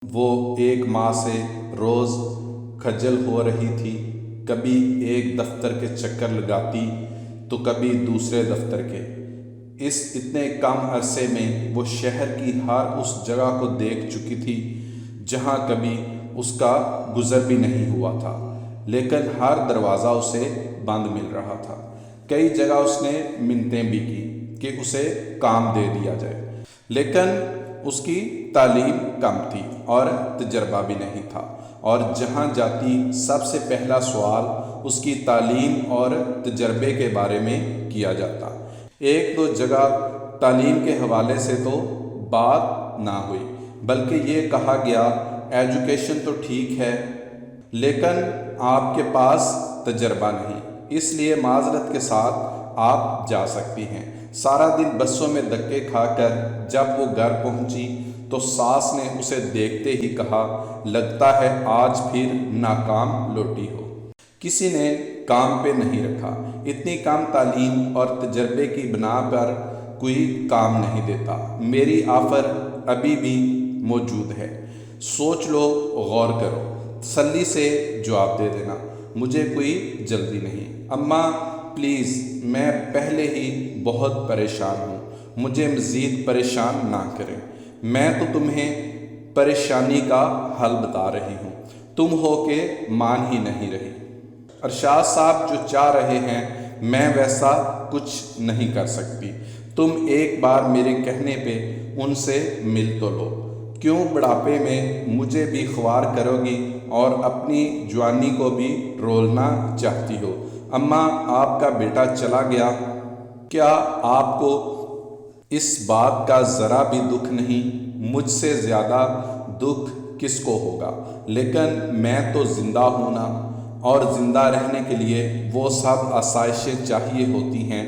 وہ ایک ماہ سے روز کھجل ہو رہی تھی، کبھی ایک دفتر کے چکر لگاتی تو کبھی دوسرے دفتر کے۔ اس اتنے کم عرصے میں وہ شہر کی ہر اس جگہ کو دیکھ چکی تھی جہاں کبھی اس کا گزر بھی نہیں ہوا تھا، لیکن ہر دروازہ اسے بند مل رہا تھا۔ کئی جگہ اس نے منتیں بھی کی کہ اسے کام دے دیا جائے، لیکن اس کی تعلیم کم تھی اور تجربہ بھی نہیں تھا، اور جہاں جاتی سب سے پہلا سوال اس کی تعلیم اور تجربے کے بارے میں کیا جاتا۔ ایک دو جگہ تعلیم کے حوالے سے تو بات نہ ہوئی، بلکہ یہ کہا گیا ایجوکیشن تو ٹھیک ہے لیکن آپ کے پاس تجربہ نہیں، اس لیے معذرت کے ساتھ آپ جا سکتی ہیں۔ سارا دن بسوں میں دھکے کھا کر جب وہ گھر پہنچی تو ساس نے اسے دیکھتے ہی کہا، لگتا ہے آج پھر ناکام لوٹی ہو۔ کسی نے کام پہ نہیں رکھا۔ اتنی کم تعلیم اور تجربے کی بنا پر کوئی کام نہیں دیتا۔ میری آفر ابھی بھی موجود ہے، سوچ لو، غور کرو، تسلی سے جواب دے دینا، مجھے کوئی جلدی نہیں۔ اماں پلیز، میں پہلے ہی بہت پریشان ہوں، مجھے مزید پریشان نہ کریں۔ میں تو تمہیں پریشانی کا حل بتا رہی ہوں، تم ہو کہ مان ہی نہیں رہی۔ ارشاد صاحب جو چاہ رہے ہیں میں ویسا کچھ نہیں کر سکتی، تم ایک بار میرے کہنے پہ ان سے مل تو لو۔ کیوں بڑھاپے میں مجھے بھی خوار کرو گی اور اپنی جوانی کو بھی رولنا چاہتی ہو؟ اماں، آپ کا بیٹا چلا گیا، کیا آپ کو اس بات کا ذرا بھی دکھ نہیں؟ مجھ سے زیادہ دکھ کس کو ہوگا؟ لیکن میں تو زندہ ہوں نا، اور زندہ رہنے کے لیے وہ سب آسائشیں چاہیے ہوتی ہیں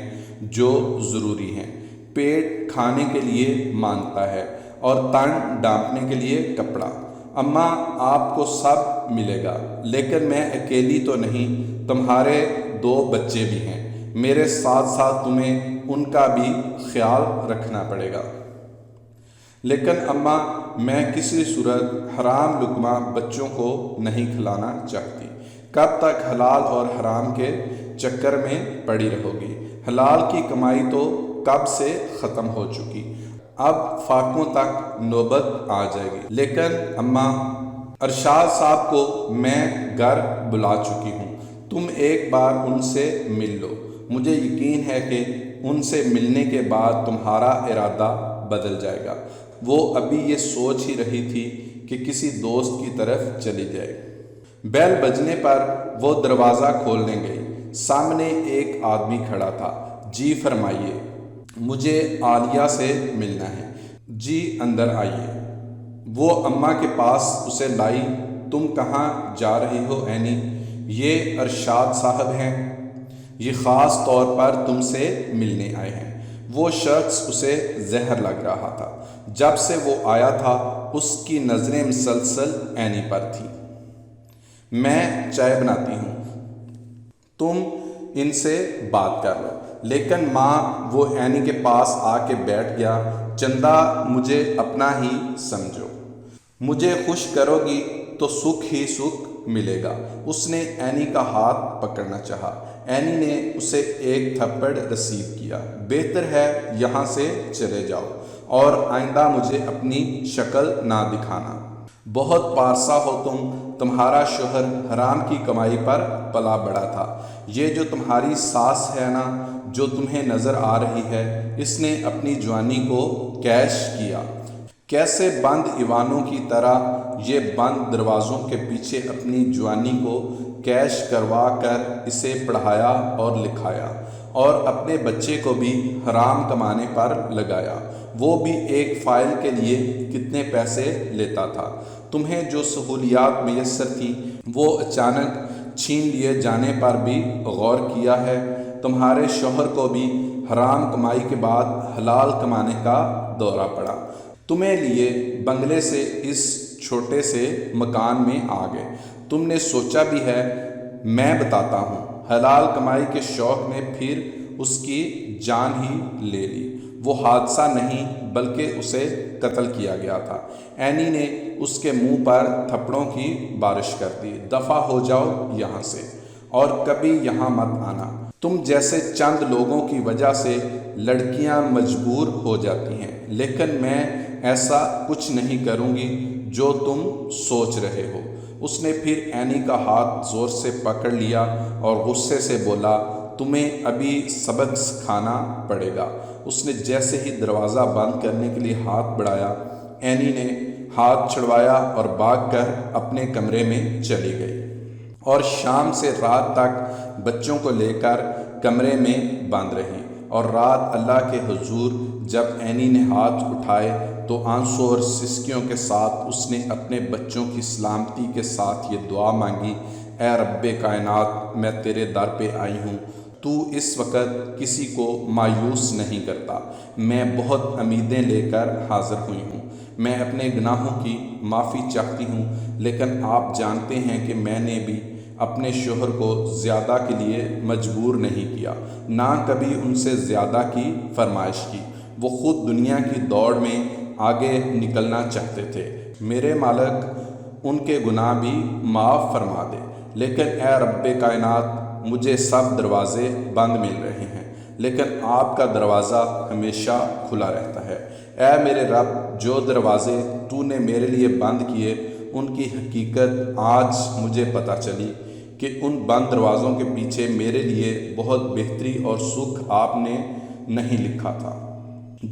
جو ضروری ہیں۔ پیٹ کھانے کے لیے مانگتا ہے اور تن ڈھانپنے کے لیے کپڑا۔ اماں، آپ کو سب ملے گا، لیکن میں اکیلی تو نہیں، تمہارے 2 بچے بھی ہیں، میرے ساتھ ساتھ تمہیں ان کا بھی خیال رکھنا پڑے گا۔ لیکن اماں، میں کسی صورت حرام لقمہ بچوں کو نہیں کھلانا چاہتی۔ کب تک حلال اور حرام کے چکر میں پڑی رہو گی؟ حلال کی کمائی تو کب سے ختم ہو چکی، اب فاقوں تک نوبت آ جائے گی۔ لیکن اماں، ارشاد صاحب کو میں گھر بلا چکی ہوں، تم ایک بار ان سے مل لو، مجھے یقین ہے کہ ان سے ملنے کے بعد تمہارا ارادہ بدل جائے گا۔ وہ ابھی یہ سوچ ہی رہی تھی کہ کسی دوست کی طرف چلی جائے۔ بیل بجنے پر وہ دروازہ کھولنے گئی۔ سامنے ایک آدمی کھڑا تھا۔ جی فرمائیے، مجھے عالیہ سے ملنا ہے۔ جی اندر آئیے۔ وہ اماں کے پاس اسے لائی۔ تم کہاں جا رہی ہو عینی؟ یہ ارشاد صاحب ہیں، یہ خاص طور پر تم سے ملنے آئے ہیں۔ وہ شخص اسے زہر لگ رہا تھا۔ جب سے وہ آیا تھا اس کی نظریں مسلسل عینی پر تھیں۔ میں چائے بناتی ہوں، تم ان سے بات کر لو۔ لیکن ماں، وہ عینی کے پاس آ کے بیٹھ گیا۔ چندہ مجھے اپنا ہی سمجھو، مجھے خوش کرو گی تو سکھ ہی سکھ ملے گا۔ اس نے عینی کا ہاتھ پکڑنا چاہا۔ عینی نے اسے ایک تھپڑ رسید کیا۔ بہتر ہے یہاں سے چلے جاؤ اور آئندہ مجھے اپنی شکل نہ دکھانا۔ بہت پارسا ہو تم، تمہارا شوہر حرام کی کمائی پر پلا بڑا تھا۔ یہ جو تمہاری ساس ہے نا، جو تمہیں نظر آ رہی ہے، اس نے اپنی جوانی کو کیش کیا۔ کیسے بند ایوانوں کی طرح یہ بند دروازوں کے پیچھے اپنی جوانی کو کیش کروا کر اسے پڑھایا اور لکھایا، اور اپنے بچے کو بھی حرام کمانے پر لگایا۔ وہ بھی ایک فائل کے لیے کتنے پیسے لیتا تھا۔ تمہیں جو سہولیات میسر تھیں وہ اچانک چھین لیے جانے پر بھی غور کیا ہے؟ تمہارے شوہر کو بھی حرام کمائی کے بعد حلال کمانے کا دورہ پڑا، تمہیں لیے بنگلے سے اس چھوٹے سے مکان میں آ گئے۔ تم نے سوچا بھی ہے؟ میں بتاتا ہوں، حلال کمائی کے شوق نے پھر اس کی جان ہی لے لی۔ وہ حادثہ نہیں بلکہ اسے قتل کیا گیا تھا۔ عینی نے اس کے منہ پر تھپڑوں کی بارش کر دی، دفع ہو جاؤ یہاں سے اور کبھی یہاں مت آنا۔ تم جیسے چند لوگوں کی وجہ سے لڑکیاں مجبور ہو جاتی ہیں، لیکن میں ایسا کچھ نہیں کروں گی جو تم سوچ رہے ہو۔ اس نے پھر اینی کا ہاتھ زور سے پکڑ لیا اور غصے سے بولا، تمہیں ابھی سبق سکھانا پڑے گا۔ اس نے جیسے ہی دروازہ بند کرنے کے لیے ہاتھ بڑھایا، اینی نے ہاتھ چھڑوایا اور بھاگ کر اپنے کمرے میں چلی گئی اور شام سے رات تک بچوں کو لے کر کمرے میں بند رہی۔ اور رات اللہ کے حضور جب اینی نے ہاتھ اٹھائے تو آنسوں اور سسکیوں کے ساتھ اس نے اپنے بچوں کی سلامتی کے ساتھ یہ دعا مانگی، اے رب کائنات، میں تیرے در پہ آئی ہوں، تو اس وقت کسی کو مایوس نہیں کرتا، میں بہت امیدیں لے کر حاضر ہوئی ہوں، میں اپنے گناہوں کی معافی چاہتی ہوں، لیکن آپ جانتے ہیں کہ میں نے بھی اپنے شوہر کو زیادہ کے لیے مجبور نہیں کیا، نہ کبھی ان سے زیادہ کی فرمائش کی۔ وہ خود دنیا کی دوڑ میں آگے نکلنا چاہتے تھے۔ میرے مالک ان کے گناہ بھی معاف فرما دے، لیکن اے رب کائنات، مجھے سب دروازے بند مل رہے ہیں، لیکن آپ کا دروازہ ہمیشہ کھلا رہتا ہے۔ اے میرے رب، جو دروازے تو نے میرے لیے بند کیے ان کی حقیقت آج مجھے پتہ چلی کہ ان بند دروازوں کے پیچھے میرے لیے بہت بہتری اور سکھ آپ نے نہیں لکھا تھا۔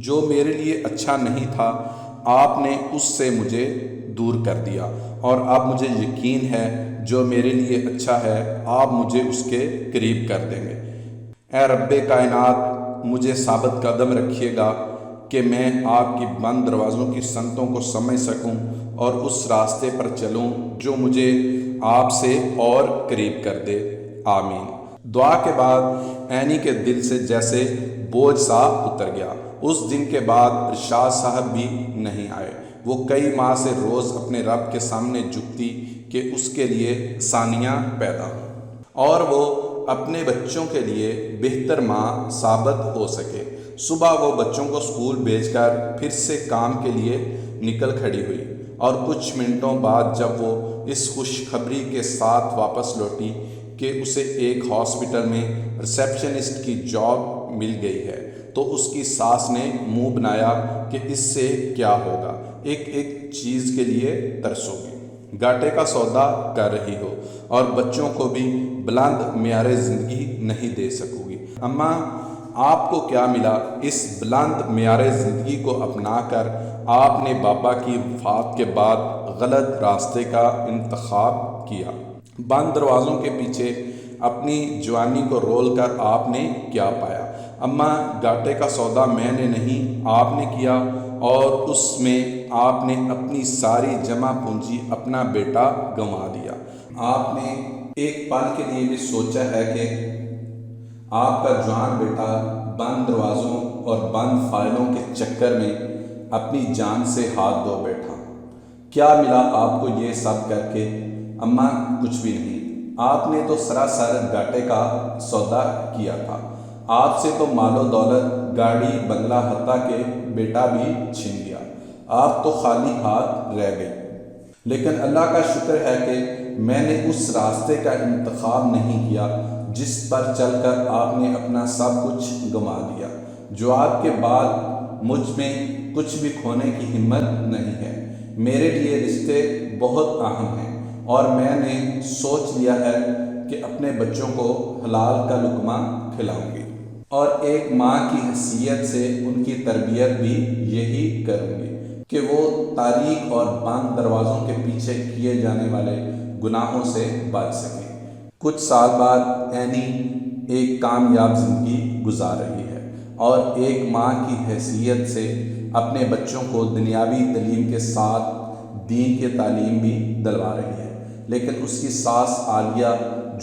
جو میرے لیے اچھا نہیں تھا آپ نے اس سے مجھے دور کر دیا، اور اب مجھے یقین ہے جو میرے لیے اچھا ہے آپ مجھے اس کے قریب کر دیں گے۔ اے رب کائنات، مجھے ثابت قدم رکھیے گا کہ میں آپ کی بند دروازوں کی سنتوں کو سمجھ سکوں اور اس راستے پر چلوں جو مجھے آپ سے اور قریب کر دے، آمین۔ دعا کے بعد اینی کے دل سے جیسے بوجھ سا اتر گیا۔ اس دن کے بعد ارشاد صاحب بھی نہیں آئے۔ وہ کئی ماہ سے روز اپنے رب کے سامنے جھکتی کہ اس کے لیے آسانیاں پیدا ہوں اور وہ اپنے بچوں کے لیے بہتر ماں ثابت ہو سکے۔ صبح وہ بچوں کو اسکول بھیج کر پھر سے کام کے لیے نکل کھڑی ہوئی، اور کچھ منٹوں بعد جب وہ اس خوشخبری کے ساتھ واپس لوٹی کہ اسے ایک ہاسپٹل میں ریسیپشنسٹ کی جاب مل گئی ہے، تو اس کی ساس نے منہ بنایا کہ اس سے کیا ہوگا، ایک چیز کے لیے ترسو گی، گاٹے کا سودا کر رہی ہو اور بچوں کو بھی بلند معیار زندگی نہیں دے سکو گی۔ اماں، آپ کو کیا ملا؟ اس بلند معیار زندگی کو اپنا کر آپ نے بابا کی وفات کے بعد غلط راستے کا انتخاب کیا۔ بند دروازوں کے پیچھے اپنی جوانی کو رول کر آپ نے کیا پایا؟ اماں، گاٹے کا سودا میں نے نہیں، آپ نے کیا، اور اس میں آپ نے اپنی ساری جمع پونجی، اپنا بیٹا گنوا دیا۔ آپ نے ایک پل کے لیے بھی سوچا ہے کہ آپ کا جوان بیٹا بند دروازوں اور بند فائلوں کے چکر میں اپنی جان سے ہاتھ دھو بیٹھا؟ کیا ملا آپ کو یہ سب کر کے؟ اماں، کچھ بھی نہیں، آپ نے تو سراسر گاٹے کا سودا کیا تھا۔ آپ سے تو مال و دولت، گاڑی، بنگلہ، حتیٰ کہ بیٹا بھی چھن گیا، آپ تو خالی ہاتھ رہ گئی۔ لیکن اللہ کا شکر ہے کہ میں نے اس راستے کا انتخاب نہیں کیا جس پر چل کر آپ نے اپنا سب کچھ گنوا دیا۔ جو آپ کے بعد مجھ میں کچھ بھی کھونے کی ہمت نہیں ہے۔ میرے لیے رشتے بہت اہم ہیں، اور میں نے سوچ لیا ہے کہ اپنے بچوں کو حلال کا لقمہ کھلاؤں گی، اور ایک ماں کی حیثیت سے ان کی تربیت بھی یہی کروں گی کہ وہ تاریک اور بند دروازوں کے پیچھے کیے جانے والے گناہوں سے بچ سکیں۔ کچھ سال بعد اینی ایک کامیاب زندگی گزار رہی ہے، اور ایک ماں کی حیثیت سے اپنے بچوں کو دنیاوی تعلیم کے ساتھ دین کی تعلیم بھی دلوا رہی ہے۔ لیکن اس کی ساس عالیہ،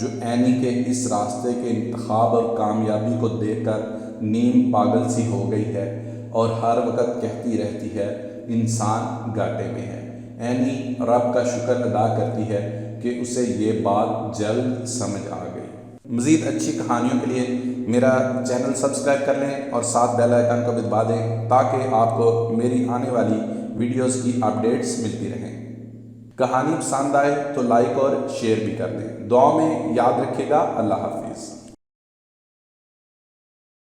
جو اینی کے اس راستے کے انتخاب اور کامیابی کو دیکھ کر نیم پاگل سی ہو گئی ہے، اور ہر وقت کہتی رہتی ہے انسان گاٹے میں ہے۔ اینی رب کا شکر ادا کرتی ہے کہ اسے یہ بات جلد سمجھ آ گئی۔ مزید اچھی کہانیوں کے لیے میرا چینل سبسکرائب کر لیں اور ساتھ بیل آئیکن کو بھی دبا دیں تاکہ آپ کو میری آنے والی ویڈیوز کی اپڈیٹس ملتی رہیں۔ کہانی پسند آئے تو لائک اور شیئر بھی کر دیں. دعا میں یاد رکھے گا. اللہ حافظ.